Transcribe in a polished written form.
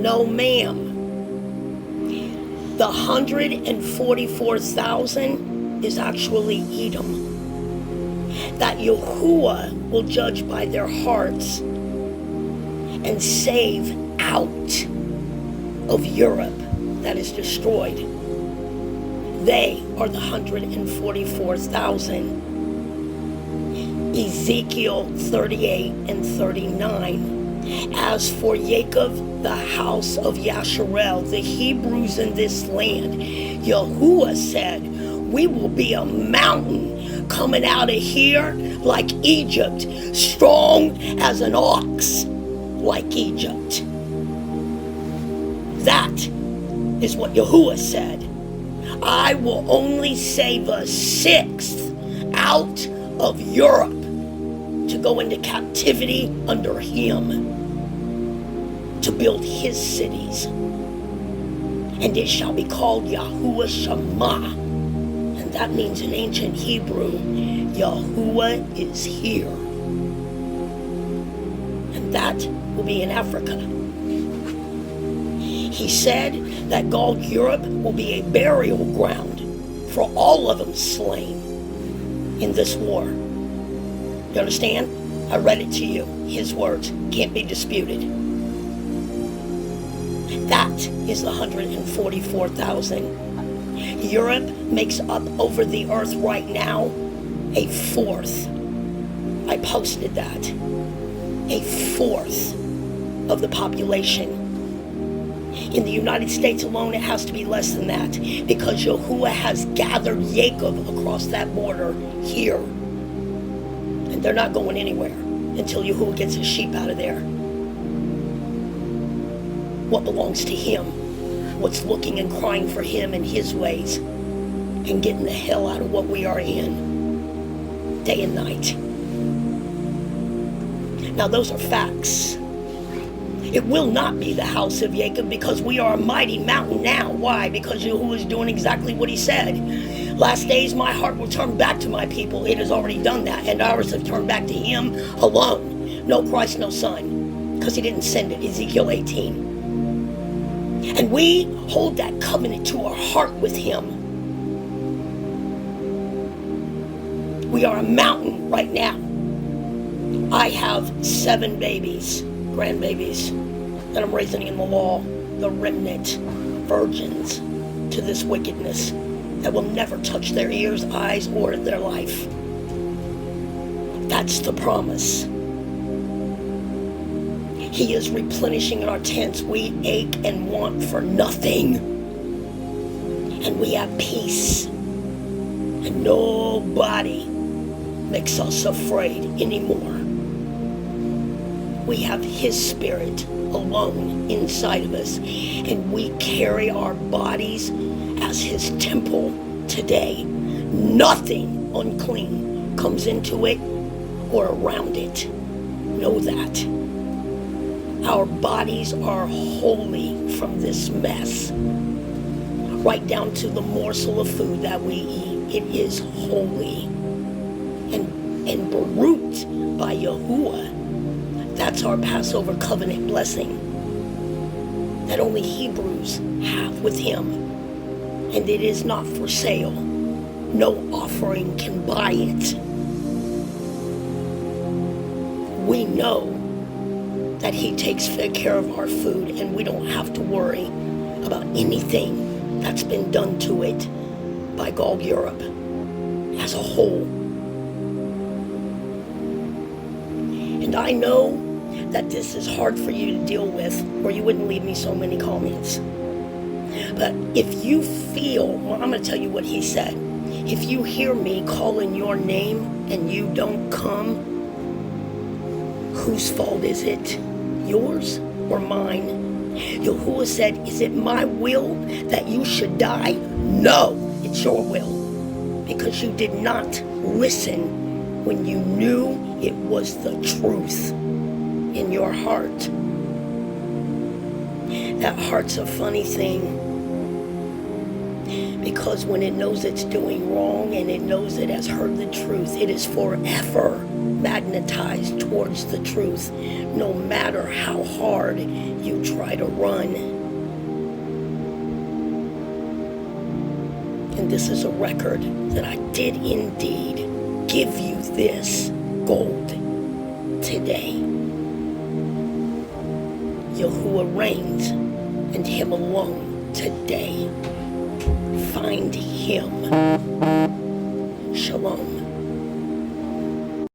No, ma'am. The 144,000 is actually Edom. That Yahuwah will judge by their hearts and save out of Europe that is destroyed. They are the 144,000. Ezekiel 38 and 39. As for Jacob, the house of Yasharel, the Hebrews in this land, Yahuwah said, we will be a mountain coming out of here like Egypt, strong as an ox like Egypt. That is what Yahuwah said. I will only save a sixth out of Europe to go into captivity under him, to build his cities. And it shall be called Yahuwah Shammah. And that means in ancient Hebrew, Yahuwah is here. And that will be in Africa. He said that Gog Europe will be a burial ground for all of them slain in this war. You understand? I read it to you. His words can't be disputed. That is the 144,000. Europe makes up over the earth right now a fourth. I posted that. A fourth of the population. In the United States alone, it has to be less than that, because Yahuwah has gathered Jacob across that border here. And they're not going anywhere until Yahuwah gets his sheep out of there. What belongs to him, what's looking and crying for him and his ways, and getting the hell out of what we are in, day and night. Now those are facts. It will not be the house of Jacob, because we are a mighty mountain now. Why? Because Yahuwah is doing exactly what he said. Last days my heart will turn back to my people. It has already done that, and ours have turned back to him alone. No Christ, no Son, because he didn't send it. Ezekiel 18. And we hold that covenant to our heart with him. We are a mountain right now. I have 7 babies, grandbabies, that I'm raising in the law, the remnant virgins to this wickedness that will never touch their ears, eyes, or their life. That's the promise. He is replenishing our tents. We ache and want for nothing. And we have peace. And nobody makes us afraid anymore. We have his spirit alone inside of us. And we carry our bodies as his temple today. Nothing unclean comes into it or around it. Know that. Our bodies are holy from this mess. Right down to the morsel of food that we eat. It is holy. And Baruch by Yahuwah. That's our Passover covenant blessing that only Hebrews have with him. And it is not for sale. No offering can buy it. We know that he takes fair care of our food, and we don't have to worry about anything that's been done to it by Gog Europe as a whole. And I know that this is hard for you to deal with, or you wouldn't leave me so many comments. But if you feel, well, I'm going to tell you what he said. If you hear me calling your name and you don't come, whose fault is it? Yours or mine? Yahuwah said, is it my will that you should die? No, it's your will. Because you did not listen when you knew it was the truth in your heart. That heart's a funny thing. Because when it knows it's doing wrong and it knows it has heard the truth, it is forever magnetized towards the truth, no matter how hard you try to run. And this is a record that I did indeed give you this gold today. Yahuwah reigns, and him alone today. Find him. Shalom.